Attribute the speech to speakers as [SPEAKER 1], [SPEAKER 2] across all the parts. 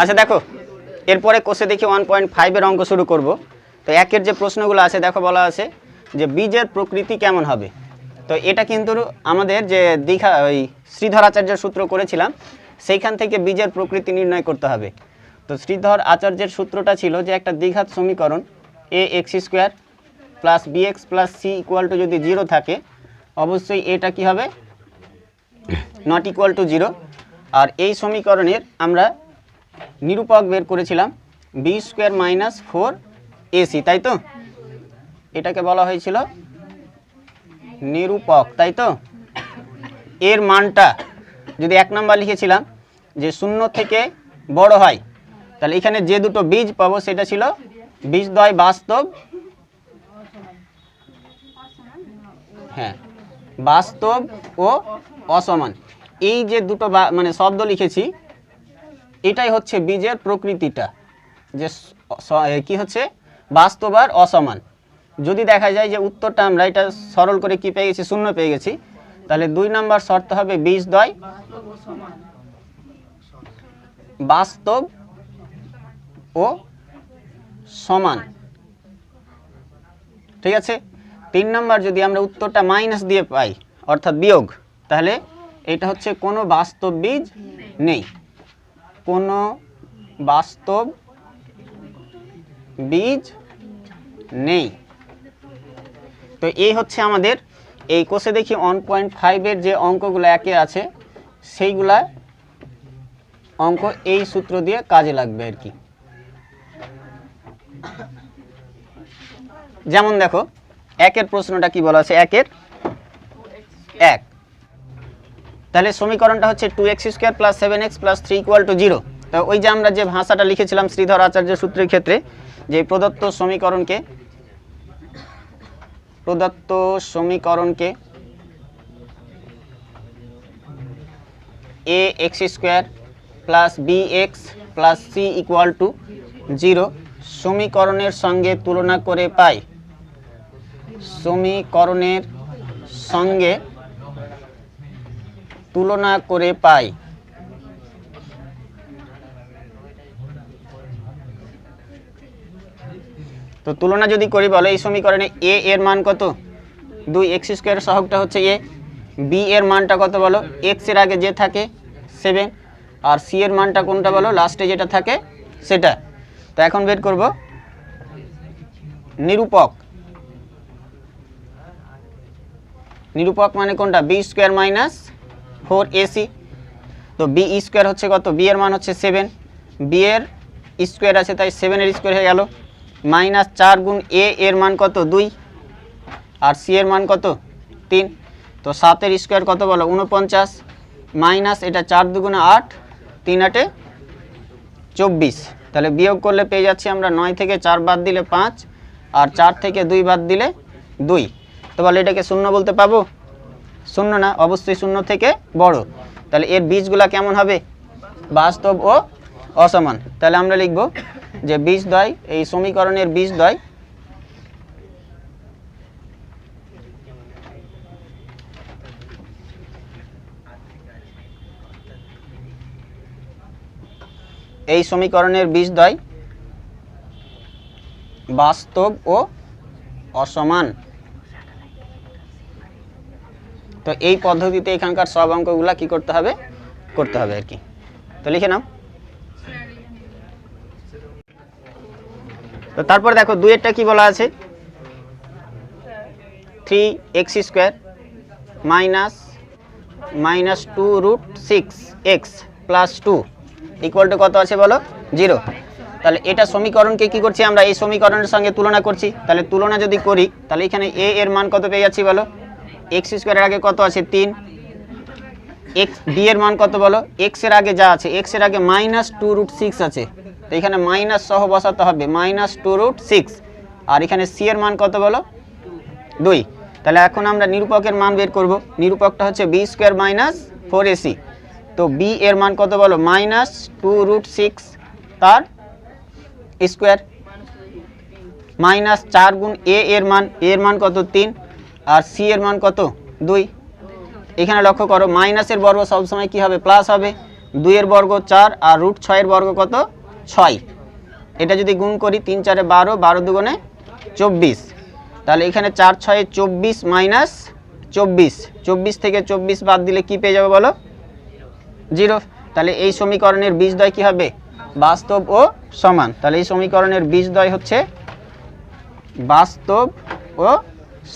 [SPEAKER 1] আচ্ছা দেখো, এরপরে কোষে দেখি 1.5 এর অঙ্ক শুরু করব। তো একের যে প্রশ্নগুলো আছে দেখো, বলা আছে যে বীজের প্রকৃতি কেমন হবে। তো এটা কিন্তু আমাদের যে ওই শ্রীধর আচার্যের সূত্র করেছিলাম, সেইখান থেকে বীজের প্রকৃতি নির্ণয় করতে হবে। তো শ্রীধর আচার্যের সূত্রটা ছিল যে একটা দ্বিঘাত সমীকরণ a x square plus b x plus c equal to যদি 0 থাকে, অবশ্যই এটা কি হবে, নট ইকুয়াল টু 0। আর এই সমীকরণের আমরা নিরূপক বের করেছিলাম বি স্কোয়ার মাইনাস 4ac, তাই তো? এটাকে বলা হয়েছিল নিরূপক, তাই তো? এর মানটা যদি 1 নাম্বার লিখেছিলাম যে 0 থেকে বড় হয়, তাহলে এখানে যে দুটো বীজ পাবো সেটা ছিল বীজদ্বয় বাস্তব, হ্যাঁ, বাস্তব ও অসমান। এই যে দুটো মানে শব্দ লিখেছি, এটাই হচ্ছে বীজের প্রকৃতিটা, যে কি হচ্ছে বাস্তব আর অসমান। যদি দেখা যায় যে উত্তরটা আমরা এটা সরল করে কি পেয়ে গেছি, 0 পেয়ে গেছি, তাহলে 2 নাম্বার শর্ত হবে বীজদ্বয় বাস্তব ও সমান, ঠিক আছে? 3 নাম্বার যদি আমরা উত্তরটা মাইনাস দিয়ে পাই, অর্থাৎ বিয়োগ, তাহলে এটা হচ্ছে কোনো বাস্তব বীজ নেই, কোনো বাস্তব বীজ নেই। তো এই হচ্ছে আমাদের এই কোষে দেখি 1.5 এর যে অঙ্কগুলো একে আছে, সেইগুলা অঙ্ক এই সূত্র দিয়ে কাজে লাগবে আর কি। যেমন দেখো, একের প্রশ্নটা কি বলা আছে, একের 1, তাহলে সমীকরণটা হচ্ছে 2x square plus 7x plus 3 equal to 0। তো ওই যে আমরা যে ভাষাটা লিখেছিলাম শ্রীধর আচার্য সূত্রের ক্ষেত্রে, যে প্রদত্ত সমীকরণকে a x square plus b x plus c equal to 0 সমীকরণের সঙ্গে তুলনা করে পাই, সমীকরণের সঙ্গে তুলনা করে পাই। তো তুলনা যদি করি, বলো এই সমীকরণে এ এর মান কত, 2x স্কোয়ার সহগটা হচ্ছে এ, বি এর মানটা কত বলো, এক্স এর আগে যে থাকে 7, আর সি এর মানটা কোনটা বলো, লাস্টে যেটা থাকে সেটা। তো এখন বের করব নিরূপক। নিরূপক মানে কোনটা, বি স্কোয়ার মাইনাস 4ac। তো বি স্কোয়ার হচ্ছে কত, বি এর মান হচ্ছে 7, বি এর স্কোয়ার আছে তাই 7 এর স্কোয়ার হয়ে গেল, মাইনাস 4 গুণ এ এর মান কত 2, আর সি এর মান কত 3। তো 7 এর স্কোয়ার কত বলো 49, মাইনাস এটা 4 দুগুণে 8, 3 8 24। তাহলে বিয়োগ করলে পেয়ে যাচ্ছি আমরা 9 থেকে 4 বাদ দিলে 5, আর 4 থেকে 2 বাদ দিলে 2। তো বলে এটাকে 0 বলতে পাবো, 0 না, অবশ্যই 0 থেকে বড়। তাহলে এর বীজগুলা কেমন হবে, বাস্তব ও অসমান। তাহলে আমরা লিখব যে বীজদ্বয়, এই সমীকরণের বীজদ্বয় বাস্তব ও অসমান। তো এই পদ্ধতিতে এখানকার সব অঙ্কগুলা কি করতে হবে আর কি। তো লিখে নাও। তো তারপর দেখো 2 এরটা কি বলা আছে, 3x square minus 2 root 6x plus 2 equal to কত আছে বলো, 0। তাহলে এটা সমীকরণকে কি করছি আমরা, এই সমীকরণের সঙ্গে তুলনা করছি। তাহলে তুলনা যদি করি, তাহলে এখানে a এর মান কত পেয়ে যাচ্ছি বলো, x স্কোয়ারের আগে কত আছে 3, x b এর মান কত বলো, x এর আগে যা আছে, x এর আগে মাইনাস 2 রুট 6 আছে, তো এখানে মাইনাস সহ বসাতে হবে, মাইনাস 2 রুট 6। আর এখানে c এর মান কত বলো 2। তাহলে এখন আমরা নিরূপকের মান বের করব। নিরূপকটা হচ্ছে বি স্কোয়ার মাইনাস 4ac। তো বি এর মান কত বলো, মাইনাস 2 রুট 6 তার স্কোয়ার, মাইনাস 4 গুণ এ এর মান কত 3, আর সি এর মান কত 2। এখানে লক্ষ্য করো মাইনাসের বর্গ সবসময় কি হবে প্লাস হবে, 2 এর বর্গ 4 আর রুট 6 এর বর্গ কত 6, এটা যদি গুণ করি 3 4 এ 12, 12 দুগুণে 24, তাহলে এখানে 4 6 এ 24 মাইনাস 24, 24 থেকে 24 বাদ দিলে কি পেয়ে যাবে বলো 0। তাহলে এই সমীকরণের বীজদ্বয় কি হবে বাস্তব ও সমান। তাহলে এই সমীকরণের বীজদ্বয় হচ্ছে বাস্তব ও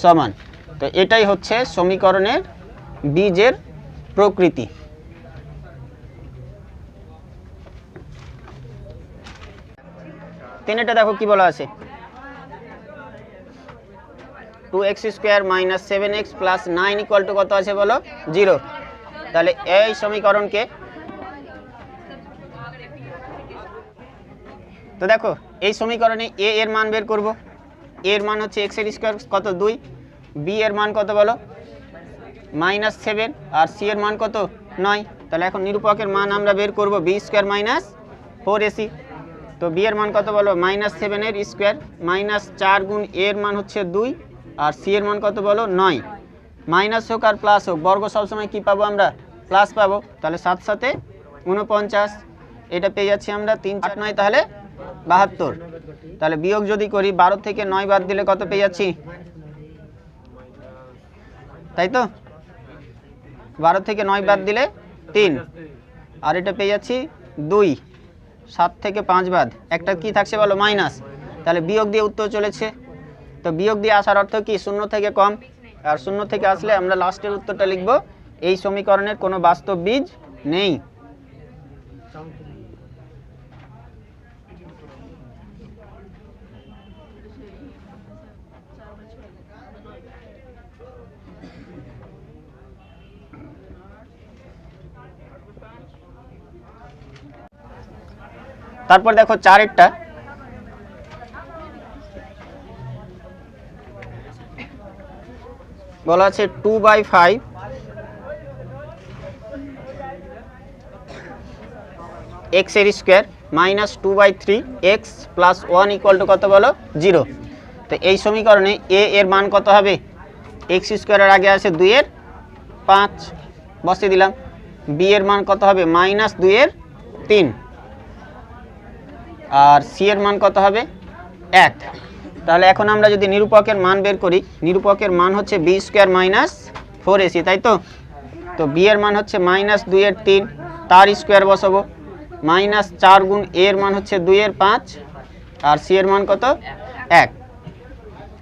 [SPEAKER 1] সমান। তো এটাই হচ্ছে সমীকরণের বীজের প্রকৃতি। তিনটা দেখো কি বলা আছে, 2x square minus 7x plus 9 equal to কত আছে বলো 0। তাহলে এই সমীকরণকে তো দেখো এই সমীকরণে a এর মান বের করব, a এর মান হচ্ছে x এর স্কয়ার কত 2, b এর মান কত বলো -7 আর c এর মান কত 9। তাহলে এখন নিরূপকের মান আমরা বের করব b স্কয়ার মাইনাস 4ac। তো b এর মান কত বলো -7 এর স্কয়ার মাইনাস 4 গুণ a এর মান হচ্ছে 2 আর c এর মান কত বলো 9। মাইনাস হোক আর প্লাস হোক বর্গ সবসময় কি পাবো আমরা প্লাস পাবো। তাহলে 7 7 49, এটা পেয়ে যাচ্ছি আমরা 3 4 9 তাহলে 72। তাহলে বিয়োগ যদি করি 12 থেকে 9 বাদ দিলে কত পেয়ে যাচ্ছি, তাই তো 12 থেকে 9 বাদ দিলে 3 আর এটা পেয়ে যাচ্ছি 2, 7 থেকে 5 বাদ একটা কি থাকছে বলো মাইনাস, তাহলে বিয়োগ দিয়ে উত্তর চলেছে। তো বিয়োগ দিয়ে আসার অর্থ কি 0 থেকে কম, আর 0 থেকে আসলে আমরা লাস্টের উত্তরটা লিখব এই সমীকরণের কোনো বাস্তব বীজ নেই। তারপর দেখো 4 এরটা, বলা আছে 2/5 x এর square minus 2/3 x plus 1 equal to কত বলো 0। তো এই সমীকরণে a এর মান কত হবে, x স্কয়ারের আগে আছে 2 এর 5 বসিয়ে দিলাম, b এর মান কত হবে -2 এর 3 আর c এর মান কত হবে 1। তাহলে এখন আমরা যদি নিরূপকের মান বের করি, নিরূপকের মান হচ্ছে b স্কয়ার মাইনাস 4ac, তাই তো। তো b এর মান হচ্ছে -2 এর 3, তার স্কয়ার বসাবো, -4 গুণ a এর মান হচ্ছে 2 এর 5 আর c এর মান কত 1।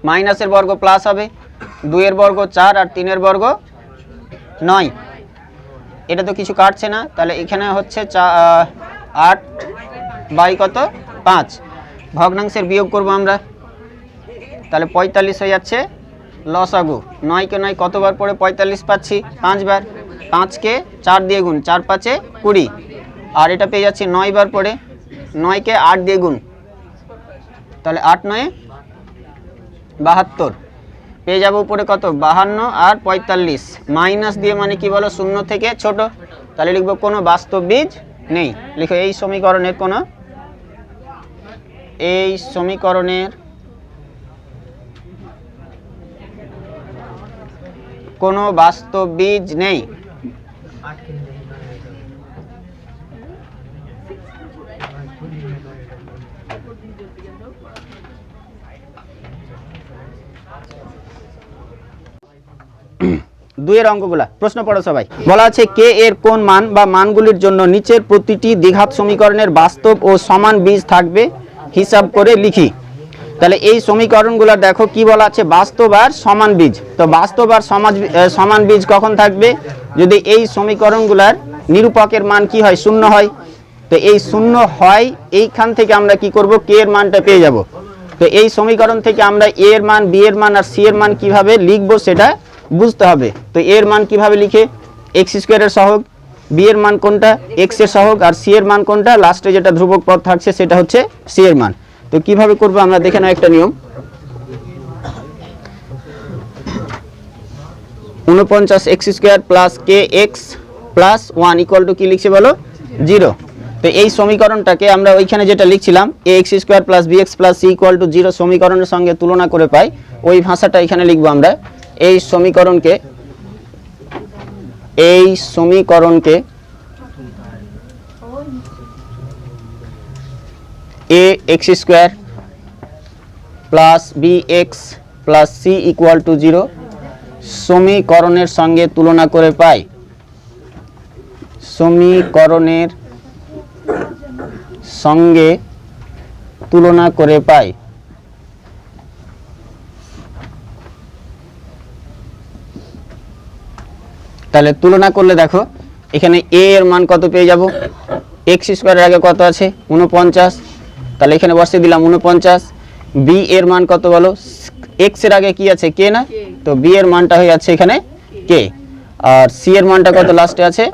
[SPEAKER 1] মাইনাসের বর্গ প্লাস হবে, 2 এর বর্গ 4 আর 3 এর বর্গ 9, এটা তো কিছু কাটছে না, তাহলে এখানে হচ্ছে 8 বাই কত 5, ভগ্নাংশের বিয়োগ করব আমরা, তাহলে 45 হয়ে যাচ্ছে লসাগু। 9 কে 9 কতবার পরে 45 পাচ্ছি 5 বার, 5 কে 4 দিয়ে গুণ, 4 5 এ 20 আর এটা পেয়ে যাচ্ছি 9 বার পরে, 9 কে 8 দিয়ে গুণ, তাহলে 8 9 72 পেয়ে যাব উপরে কত 52 আর 45, মাইনাস দিয়ে মানে কি বলো 0 থেকে ছোট, তাহলে লিখব কোনো বাস্তব বীজ নেই। লিখো এই সমীকরণের কোনো বাস্তব বীজ নেই। দুইয়ের অঙ্কগুলা প্রশ্ন পড়ো সবাই। বলা আছে কে এর কোন মান বা মানগুলির জন্য নিচের প্রতিটি দ্বিঘাত সমীকরণের বাস্তব ও সমান বীজ থাকবে হিসাব করে লিখি। তাহলে এই সমীকরণগুলো দেখো কি বলা আছে বাস্তব আর সমান বীজ। তো বাস্তব আর সমান বীজ কখন থাকবে, যদি এই সমীকরণগুলোর নিরূপকের মান কি হয় 0 হয়। তো এই 0 হয়, এইখান থেকে আমরা কি করব কে এর মানটা পেয়ে যাব। তো এই সমীকরণ থেকে আমরা a এর মান, b এর মান আর c এর মান কিভাবে লিখব সেটা বুঝতে হবে। তো a এর মান কিভাবে লিখে, x স্কয়ারের সহগ, b এর মান কোনটা x এর সহগ আর c এর মান কোনটা লাস্টে যেটা ধ্রুবক পদ থাকছে সেটা হচ্ছে c এর মান। তো কিভাবে করব আমরা দেখে নাও একটা নিয়ম। 49x square plus kx plus 1 equal to কি লিখছে বলো 0। তো এই সমীকরণটাকে আমরা ওইখানে যেটা লিখছিলাম ax square plus bx plus c equal to 0 সমীকরণের সঙ্গে তুলনা করে পাই, ওই ভাষাটা এখানে লিখবো আমরা। এই সমীকরণকে এই সমীকরণকে a x square plus b x plus c equal to 0 সমীকরণের সঙ্গে তুলনা করে পাই। সমীকরণের সঙ্গে তুলনা করে পাই। তাহলে তুলনা করলে দেখো এখানে এ এর মান কত পেয়ে যাব, এক্স স্কোয়ারের আগে কত আছে 49, তাহলে এখানে বসিয়ে দিলাম 49। বি এর মান কত বলো, এক্স এর আগে কি আছে কে না, তো বি এর মানটা হয়ে যাচ্ছে এখানে কে, আর সি এর মানটা কত লাস্টে আছে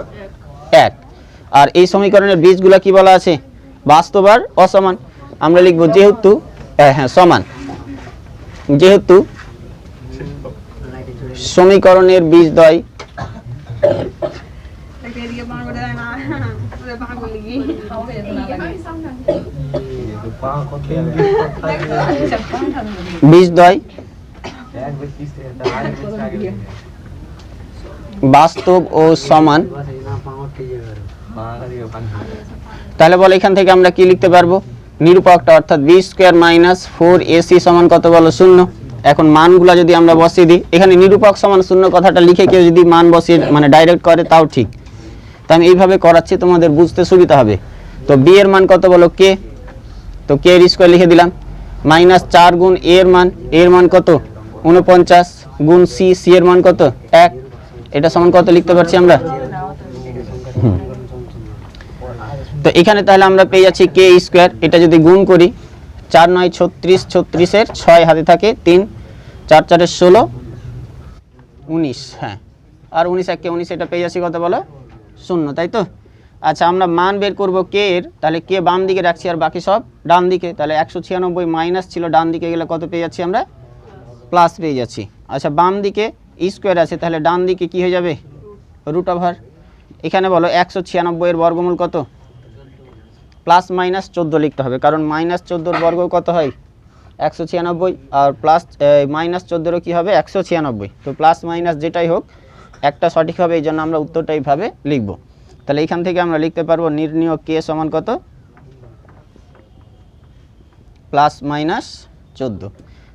[SPEAKER 1] 1। আর এই সমীকরণের বীজগুলো কি বলা আছে, বাস্তব আর অসমান। আমরা লিখব যেহেতু সমান, যেহেতু সমীকরণের বীজদ্বয় বীজদ্বয় বাস্তব ও সমান, তাহলে বলো এখান থেকে আমরা কি লিখতে পারবো, নিরূপকটা অর্থাৎ বি স্কোয়ার মাইনাস 4ac সমান কত বলো 0। এখন মানগুলা যদি আমরা বসিয়ে দিই, এখানে নিরূপক সমান 0 কথাটা লিখে কেউ যদি মান বসিয়ে মানে ডাইরেক্ট করে তাও ঠিক, তো আমি এইভাবে করাচ্ছি তোমাদের বুঝতে সুবিধা হবে। তো বি এর মান কত বলো কে, তো কে এর স্কোয়ার লিখে দিলাম, মাইনাস 4 গুণ এ এর মান কত 49 গুণ সি এর মান কত 1, এটা সমান কত লিখতে পারছি আমরা। তো এখানে তাহলে আমরা পেয়ে যাচ্ছি কে স্কোয়ার, এটা যদি গুণ করি 4 9 36, 36 এর 6 হাতে থাকে 3, 4 4 এর 16, 19, হ্যাঁ আর 19 1 কে 19, এটা পেয়ে যাচ্ছি কত বলো 0, তাই তো। আচ্ছা আমরা মান বের করব কে এর, তাহলে কে বাম দিকে রাখছি আর বাকি সব ডান দিকে, তাহলে 196 মাইনাস ছিল ডান দিকে গেলে কত পেয়ে যাচ্ছি আমরা, প্লাস পেয়ে যাচ্ছি। আচ্ছা বাম দিকে স্কোয়ার আছে, তাহলে ডান দিকে কি হয়ে যাবে রুট ওভার। এখানে বলো 196 এর বর্গমূল কত, প্লাস মাইনাস 14 লিখতে হবে, কারণ মাইনাস 14 বর্গ কত হয় 196, আর প্লাস মাইনাস 14 কি হবে 196, তো প্লাস মাইনাস যেটাই হোক একটা সঠিক হবে, এই জন্য আমরা উত্তরটা এইভাবে লিখব। তাহলে এখান থেকে আমরা লিখতে পারবো নির্ণয় কে সমান কত, প্লাস মাইনাস 14।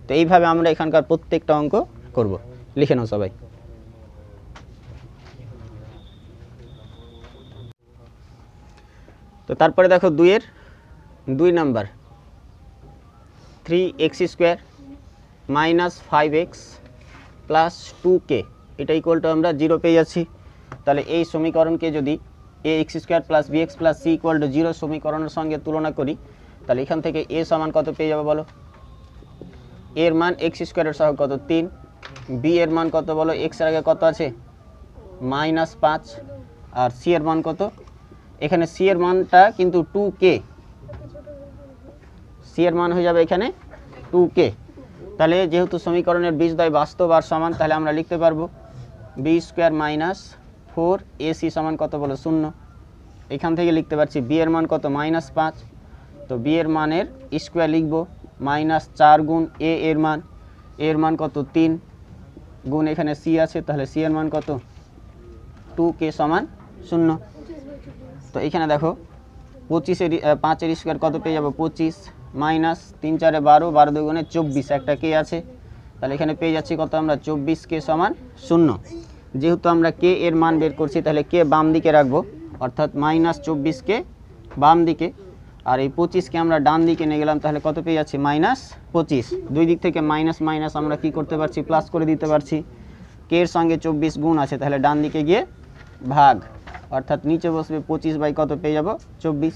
[SPEAKER 1] তো এইভাবে আমরা এখানকার প্রত্যেকটা অঙ্ক করব, লিখে নাও সবাই। তো তারপরে দেখো 2 number 3x square minus 5x plus 2k, এটা ইকুয়াল টু আমরা 0 পেয়ে যাচ্ছি। তাহলে এই সমীকরণকে যদি ax square plus bx plus c equal to 0 সমীকরণের সঙ্গে তুলনা করি, তাহলে এখান থেকে a সমান কত পেয়ে যাবে বলো, এর মান x স্কোয়ারের সহগ কত 3, b এর মান কত বলো, x এর আগে কত আছে -5, আর c এর মান কত, এখানে c এর মানটা কিন্তু 2k, c এর মান হয়ে যাবে এখানে 2k। তাহলে যেহেতু সমীকরণের বীজদ্বয় বাস্তব আর সমান, তাহলে আমরা লিখতে পারবো b স্কোয়ার মাইনাস 4ac সমান কত বলো 0। এখান থেকে লিখতে পারছি b এর মান কত -5, তো b এর মানের স্কোয়ার লিখবো -4 গুণ a এর মান কত 3 গুণ এখানে c আছে, তাহলে c এর মান কত 2k সমান 0। তো এখানে দেখো 5 এর স্কোয়ার কত পেয়ে যাবো 25, মাইনাস 3 4 12, 12 2 গুণে 24, একটা কে আছে, তাহলে এখানে পেয়ে যাচ্ছি কত আমরা 24k সমান 0। যেহেতু আমরা কে এর মান বের করছি, তাহলে কে বাম দিকে রাখবো, অর্থাৎ -24k বাম দিকে, আর এই 25কে আমরা ডান দিকে নিয়ে গেলাম, তাহলে কত পেয়ে যাচ্ছি -25। দুই দিক থেকে মাইনাস মাইনাস আমরা কি করতে পারছি, প্লাস করে দিতে পারছি। কে এর সঙ্গে 24 গুণ আছে, তাহলে ডান দিকে গিয়ে ভাগ, অর্থাৎ নিচে বসবে 25 বাই কত পেয়ে যাব 24।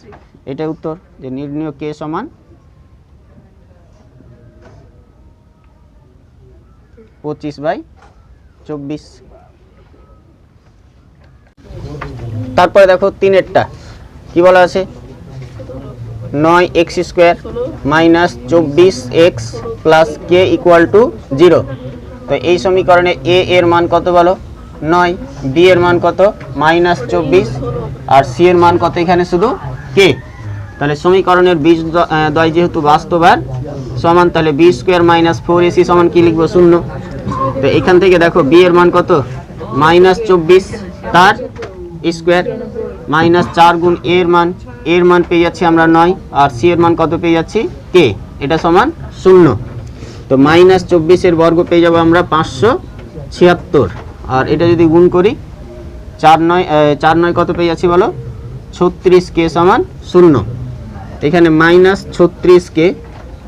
[SPEAKER 1] এটাই উত্তর, যে নির্ণয় কে সমান 25/24। তারপরে দেখো 3-এরটা কি বলা আছে, 9x square minus 24x plus k equal to 0। তো এই সমীকরণে a এর মান কত বলো 9, b এর মান কত -24, আর c এর মান কত এখানে শুধু k। তাহলে সমীকরণের বীজদ্বয় যেহেতু বাস্তব আর সমান, তাহলে b স্কোয়ার মাইনাস 4ac সমান কি লিখবো 0। তো এখান থেকে দেখো b এর মান কত -24, তার স্কোয়ার মাইনাস 4 গুণ এর মান পেয়ে যাচ্ছি আমরা 9 আর সি এর মান কত পেয়ে যাচ্ছি কে, এটা সমান 0। তো মাইনাস 24 বর্গ পেয়ে যাবো আমরা 576 আর এটা যদি গুণ করি 4 9 কত পেয়ে যাচ্ছি বলো 36 কে সমান 0। এখানে মাইনাস 36 কে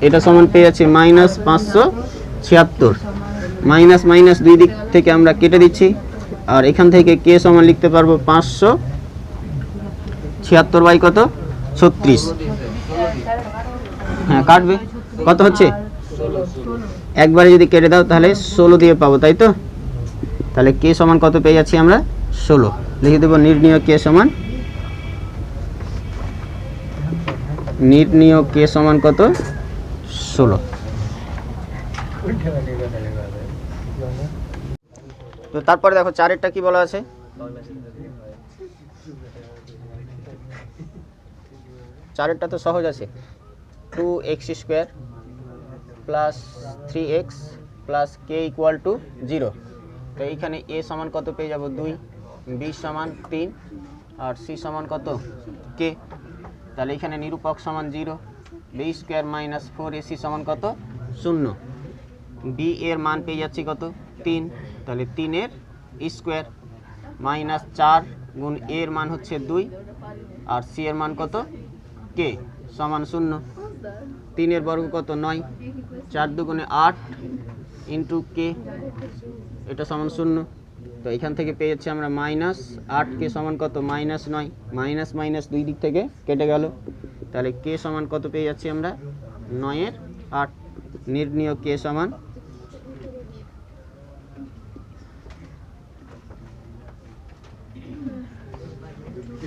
[SPEAKER 1] এটা সমান পেয়ে যাচ্ছি মাইনাস 576 মাইনাস মাইনাস দুই দিক থেকে আমরা কেটে দিচ্ছি আর এখান থেকে কে সমান লিখতে পারবো 576 বাই কত 36। হ্যাঁ কাটবে কত হচ্ছে একবারে যদি কেটে দাও তাহলে 16 দিয়ে পাবো তাই তো। তাহলে কে সমান কত পেয়ে যাচ্ছি আমরা 16 লিখে দেবো নির্ণয় কে সমান কত 16। তো তারপরে দেখো 4এরটা কি বলা আছে 4এরটা তো সহজ আছে 2x square plus 3x plus K equal to 0। তো এইখানে a সমান কত পেয়ে যাব 2, b সমান 3 আর c সমান কত k। তাহলে এখানে নিরূপক সমান 0, b স্কোয়ার মাইনাস 4ac সমান কত 0। b এর মান পেয়ে যাচ্ছি কত 3, তাহলে 3 এর স্কোয়ার মাইনাস 4 গুণ এর মান হচ্ছে 2 আর c এর মান কত k সমান 0। 3 এর বর্গ কত 9, 4 দুগুণে 8 ইন্টু কে এটা সমান 0। তো এখান থেকে পেয়ে যাচ্ছি আমরা মাইনাস 8 কে সমান কত মাইনাস 9, মাইনাস মাইনাস দুই দিক থেকে কেটে গেল। তাহলে কে সমান কত পেয়ে যাচ্ছি আমরা 9 এর 8। নির্ণয় কে সমান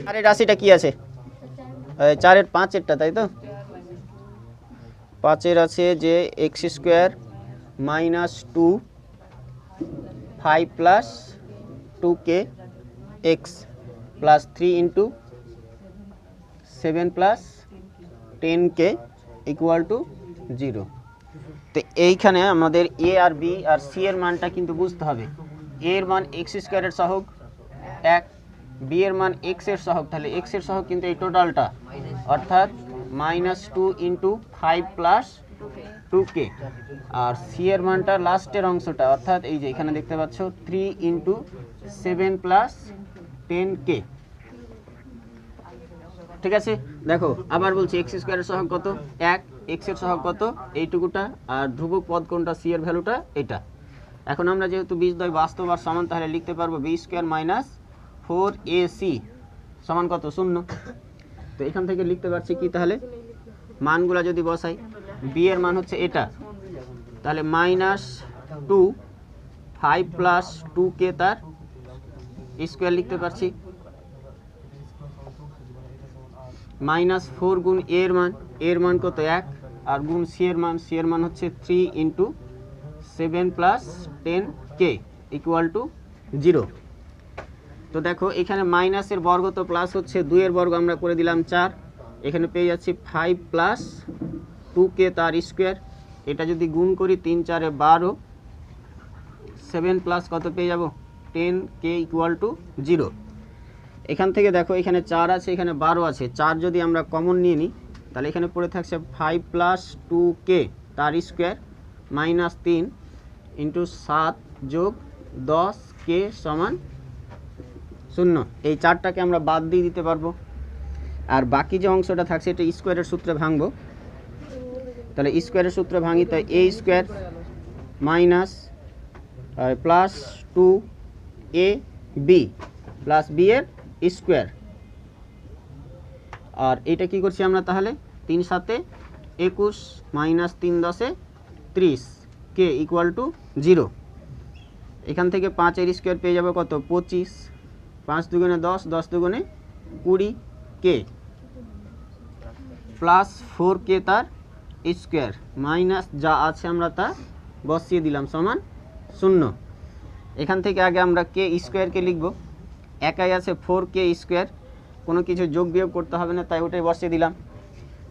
[SPEAKER 1] আর এই রাশিটা কি আছে 4 এর 5 এরটা তাই তো 5 এর আছে যে x square minus 2 5 plus 2k x plus 3 into 7 plus 10k equal to 0। তো এইখানে আমাদের a R b R c এর মানটা কিন্তু বুঝতে হবে। a এর মান x স্কোয়ারের সহগ 1, b এর মান x এর সহগ, তাহলে x এর সহগ কিন্তু এই টোটালটা অর্থাৎ মাইনাস 2 ইন্টু 5 প্লাস 2k আর c এর মানটা লাস্টের অংশটা অর্থাৎ এই যে এখানে দেখতে পাচ্ছ 3 ইন্টু 7 প্লাস 10k। ঠিক আছে দেখো আবার বলছি x স্কোয়ারের সহগ কত 1, x এর সহগ কত এইটুকুটা আর ধ্রুবক পদ কোনটা c এর ভ্যালুটা এটা। এখন আমরা যেহেতু বীজদ্বয় বাস্তব আর সমান তাহলে লিখতে পারবো b স্কোয়ার মাইনাস 4ac সমান কত 0। তো এখান থেকে লিখতে পারছি কি তাহলে মানগুলা যদি বসাই b এর মান হচ্ছে এটা তাহলে মাইনাস 2 5 প্লাস 2k তার স্কোয়ার লিখতে পারছি মাইনাস 4 গুণ এর মান কত 1 আর গুণ c এর মান হচ্ছে 3 into 7 plus 10k equal to 0। তো দেখো এখানে মাইনাসের বর্গ তো প্লাস হচ্ছে 2 এর বর্গ আমরা করে দিলাম 4, এখানে পেয়ে যাচ্ছি 5 প্লাস 2k তার স্কোয়ার এটা যদি গুণ করি 3 4 এ 12 7 প্লাস কত পেয়ে যাব 10k ইকুয়াল টু 0। এখান থেকে দেখো এখানে 4 আছে এখানে 12 আছে 4 যদি আমরা কমন নিয়ে নিই তাহলে এখানে পড়ে থাকছে 5 প্লাস 2k তার স্কোয়ার মাইনাস 3 ইন্টু 7 যোগ 10k সমান 0। এই 4টাকে আমরা বাদ দিয়ে দিতে পারবো আর বাকি যে অংশটা থাকছে এটা স্কোয়ারের সূত্রে ভাঙবো। তাহলে স্কোয়ারের সূত্রে ভাঙি তাই a square minus plus 2ab plus b এর স্কোয়ার আর এটা কি করছি আমরা তাহলে 3 7 21 মাইনাস 3 10 30 k ইকুয়াল টু 0। এখান থেকে 5 এর স্কোয়ার পেয়ে যাবে কত 25, 5 দুগুণে 10, 10 দুগুণে 20k প্লাস 4k তার স্কোয়ার মাইনাস যা আছে আমরা তা বসিয়ে দিলাম সমান 0। এখান থেকে আগে আমরা k স্কোয়ারকে লিখব, একাই আছে 4k স্কোয়ার কোনো কিছু যোগ বিয়োগ করতে হবে না তাই ওটাই বসিয়ে দিলাম।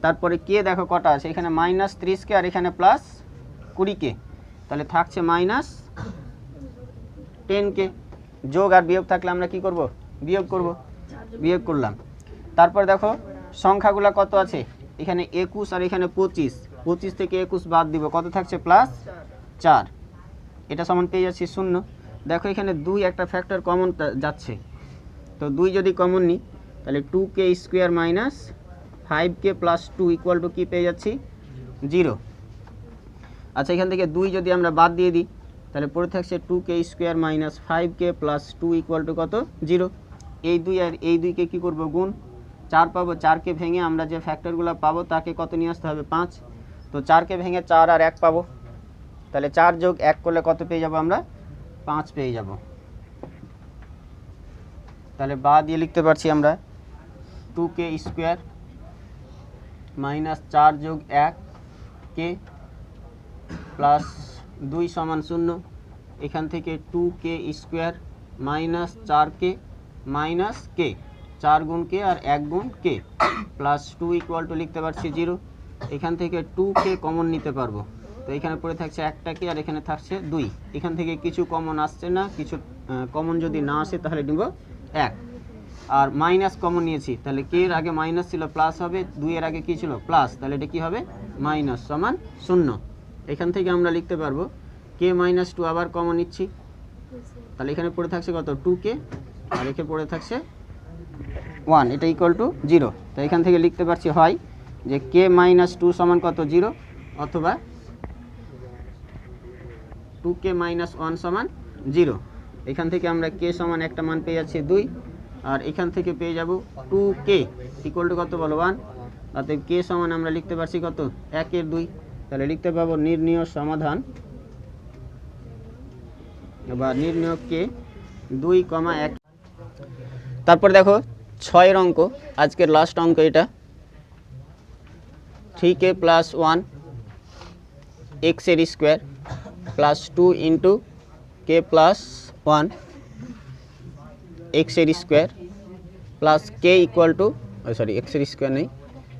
[SPEAKER 1] তারপরে কে দেখো কটা আছে এখানে মাইনাস 30k আর এখানে প্লাস 20k তাহলে থাকছে মাইনাস 10k যোগ আর বিয়োগ থাকলে আমরা কি করব, বিয়োগ করব, বিয়োগ করলাম। তারপর দেখো সংখ্যাগুলো কত আছে, এখানে 21 আর এখানে 25, 25 থেকে 21 বাদ দিব, কত থাকছে প্লাস 4, এটা সমান পেয়ে যাচ্ছি 0। দেখো এখানে 2 একটা ফ্যাক্টর কমন যাচ্ছে, তো 2 যদি কমন নিই তাহলে 2k square minus 5k plus 2 equal to কী পেয়ে যাচ্ছি 0। আচ্ছা এখান থেকে 2 যদি আমরা বাদ দিয়ে দিই তাহলে পড়ে থাকছে 2k square minus 5k plus 2 equal to কত 0। এই 2 আর এই 2কে কী করবো গুণ, 4 পাবো, 4কে ভেঙে আমরা যে ফ্যাক্টরগুলো পাবো তাকে কত নিয়ে আসতে হবে 5, তো 4কে ভেঙে 4 আর 1 পাবো, তাহলে 4 যোগ 1 করলে কত পেয়ে যাব আমরা 5 পেয়ে যাব। তাহলে বা দিয়ে লিখতে পারছি আমরা 2k স্কোয়ার মাইনাস 4 যোগ 1k প্লাস 2 সমান 0। এখান থেকে 2k square minus 4k minus k, 4 গুণ k আর 1 গুণ k প্লাস 2 ইকুয়াল টু লিখতে পারছি 0। এখান থেকে 2k কমন নিতে পারবো, তো এখানে পড়ে থাকছে একটা k আর এখানে থাকছে 2, এখান থেকে কিছু কমন আসছে না, কিছু কমন যদি না আসে তাহলে নিব 1, আর মাইনাস কমন নিয়েছি তাহলে k এর আগে মাইনাস ছিল প্লাস হবে, 2 এর আগে কি ছিল প্লাস, তাহলে এটা কি হবে মাইনাস সমান 0। এখান থেকে আমরা লিখতে পারবো k মাইনাস 2 আবার কমন নিচ্ছি, তাহলে এখানে পড়ে থাকছে কত 2k আর এখানে পড়ে থাকছে 1, এটা ইকুয়াল টু 0। তো এখান থেকে লিখতে পারছি হয় যে k মাইনাস 2 সমান কত 0 অথবা 2k মাইনাস 1 সমান 0। এখান থেকে আমরা k সমান একটা মান পেয়ে যাচ্ছি 2, আর এখান থেকে পেয়ে যাব 2k ইকুয়াল টু কত বলো 1, অতএব k সমান আমরা লিখতে পারছি কত 1 এর 2, তাহলে লিখতে পাবো নির্ণয় সমাধান বা নির্ণয় k 2,1। তারপর দেখো 6 এর অঙ্ক, আজকের লাস্ট অঙ্ক এটা, 3k প্লাস 1 x এর square plus 2 into k plus 1 x এর square plus k equal to sorry x এর স্কোয়ার নেই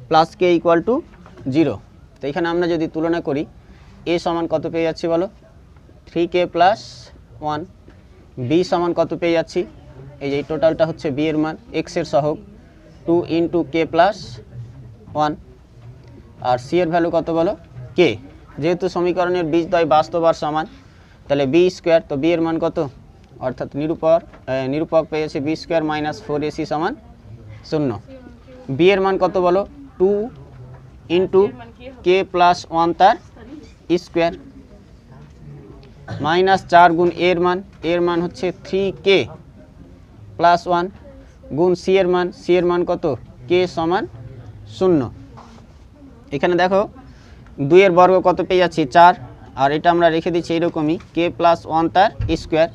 [SPEAKER 1] প্লাস k ইকুয়াল টু 0। তো এখানে আমরা যদি তুলনা করি a সমান কত পেয়ে যাচ্ছি বলো 3k প্লাস 1, b সমান কত পেয়ে যাচ্ছি, এই যে টোটালটা হচ্ছে b এর মান x এর সহগ 2 ইন্টু k প্লাস 1, আর c এর ভ্যালু কত বলো k, যেহেতু সমীকরণের বীজদ্বয় বাস্তব আর সমান তাহলে b স্কোয়ার, তো b এর মান কত, অর্থাৎ নিরূপক পেয়েছে b স্কোয়ার মাইনাস 4ac সমান 0। b এর মান কত বলো 2 ইন্টু k প্লাস 1 তার স্কোয়ার মাইনাস 4 গুণ এর মান হচ্ছে 3k প্লাস 1 গুণ c এর মান কত k সমান 0। এখানে দেখো 2 এর বর্গ কত পেয়ে যাচ্ছি 4, আর এটা আমরা রেখে দিচ্ছি এরকমই k প্লাস 1 তার স্কোয়ার,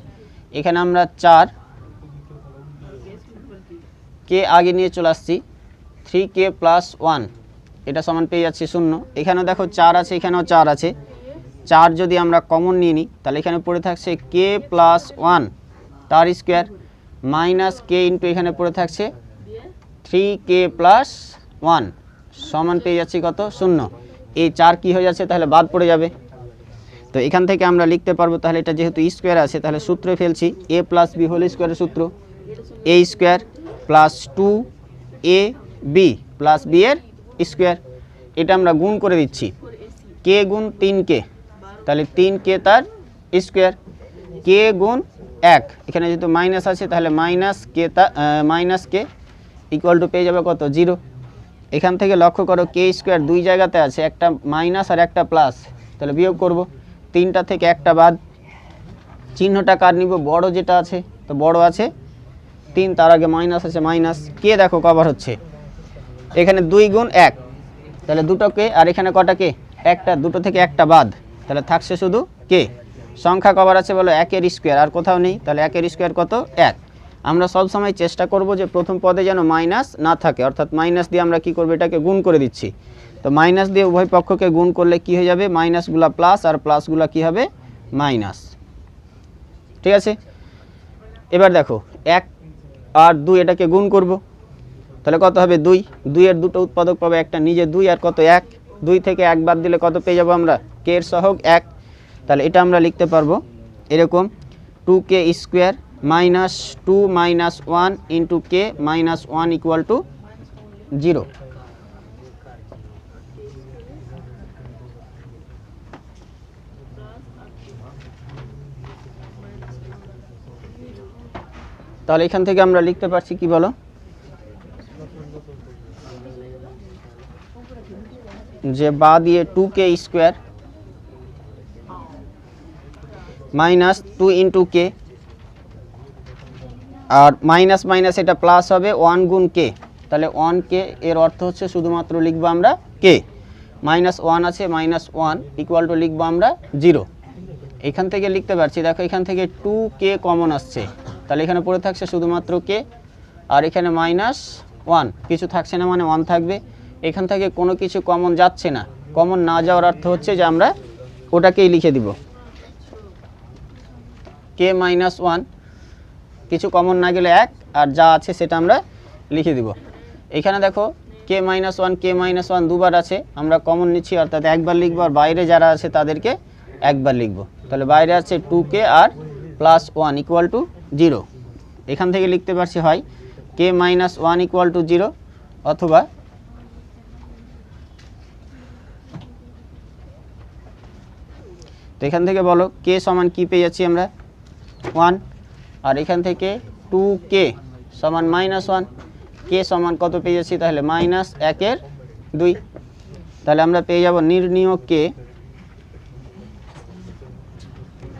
[SPEAKER 1] এখানে আমরা 4 k আগে নিয়ে চলে আসছি 3k প্লাস 1 এটা সমান পেয়ে যাচ্ছি 0। এখানেও দেখো 4 আছে, এখানেও 4 আছে, 4 যদি আমরা কমন নিয়ে নিই তাহলে এখানে পড়ে থাকছে k প্লাস 1 তার স্কোয়ার মাইনাস k ইন্টু এখানে পড়ে থাকছে 3k প্লাস 1 সমান পেয়ে যাচ্ছি কত 0। এই 4 কি হয়ে যাচ্ছে তাহলে বাদ পড়ে যাবে, তো এখান থেকে আমরা লিখতে পারবো তাহলে এটা যেহেতু স্কোয়ার আছে তাহলে সূত্রে ফেলছি a প্লাস b হোল স্কোয়ারের সূত্র a square plus 2ab plus b এর স্কোয়ার, এটা আমরা গুণ করে দিচ্ছি k গুণ 3k, তাহলে 3k তার স্কোয়ার k গুণ 1, এখানে যেহেতু মাইনাস আছে তাহলে মাইনাস k ইকুয়াল টু পেয়ে যাবে কত 0। এখান থেকে লক্ষ্য করো k স্কোয়ার 2 জায়গাতে আছে, একটা মাইনাস আর একটা প্লাস, তাহলে বিয়োগ করব, 3টা থেকে একটা বাদ, চিহ্নটা কার নিব বড় যেটা আছে, তো বড় আছে 3, তার আগে মাইনাস আছে মাইনাস, k দেখো কভার হচ্ছে এখানে 2 গুণ 1, তাহলে দুটো k আর এখানে কটা k একটা, দুটো থেকে একটা বাদ, তাহলে থাকছে শুধু k। সংখ্যা কভার আছে বলো 1 এর স্কোয়ার, আর কোথাও নেই, তাহলে 1 এর স্কোয়ার কত 1। আমরা সব সময় চেষ্টা করব যে প্রথম পদে যেন মাইনাস না থাকে, অর্থাৎ মাইনাস দিয়ে আমরা কি করব এটাকে গুণ করে দিচ্ছি, তো মাইনাস দিয়ে উভয় পক্ষকে গুণ করলে কি হয়ে যাবে মাইনাসগুলা প্লাস আর প্লাসগুলা কি হবে মাইনাস, ঠিক আছে। এবার দেখো 1 আর 2 এটাকে গুণ করব, তাহলে কত হবে 2 এর দুটো উৎপাদক পাবে, একটা নিজে 2 আর কত 1, 2 থেকে 1 বাদ দিলে কত পেয়ে যাব আমরা k এর সহগ 1, তাহলে এটা আমরা লিখতে পারবো এরকম 2k square minus 2 minus 1 into k minus 1 equal to 0। তাহলে এখান থেকে আমরা লিখতে পারছি কি বলো, যে বা দিয়ে 2k square minus 2 into k, আর মাইনাস মাইনাস এটা প্লাস হবে 1 গুণ কে, তাহলে 1k এর অর্থ হচ্ছে শুধুমাত্র লিখবো আমরা কে, মাইনাস 1 আছে মাইনাস 1 ইকুয়াল টু লিখবো আমরা 0। এখান থেকে লিখতে পারছি, দেখো এখান থেকে 2k কমন আসছে, তাহলে এখানে পড়ে থাকছে শুধুমাত্র কে, আর এখানে মাইনাস 1 কিছু থাকছে না মানে 1 থাকবে। এখান থেকে কোনো কিছু কমন যাচ্ছে না, কমন না যাওয়ার অর্থ হচ্ছে যে আমরা ওটাকেই লিখে দিব কে মাইনাস 1, কিছু কমন না গেলে 1, আর যা আছে সেটা আমরা লিখে দিব। এখানে দেখো কে মাইনাস 1 দুবার আছে, আমরা কমন নিচ্ছি অর্থাৎ একবার লিখবো, আর বাইরে যারা আছে তাদেরকে একবার লিখবো। তাহলে বাইরে আছে 2k R plus 1 equal to 0। এখান থেকে লিখতে পারছি হয় কে মাইনাস 1 ইকুয়াল টু 0, অথবা তো এখান থেকে বলো কে সমান কি পেয়ে যাচ্ছি আমরা 1, আর এখান থেকে 2k সমান মাইনাস 1, কে সমান কত পেয়ে যাচ্ছি, তাহলে মাইনাস 1 এর 2। তাহলে আমরা পেয়ে যাব নির্ণীয় কে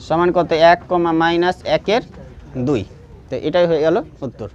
[SPEAKER 1] সমান কত 1, মাইনাস 1 এর 2। তো এটাই হয়ে গেল উত্তর।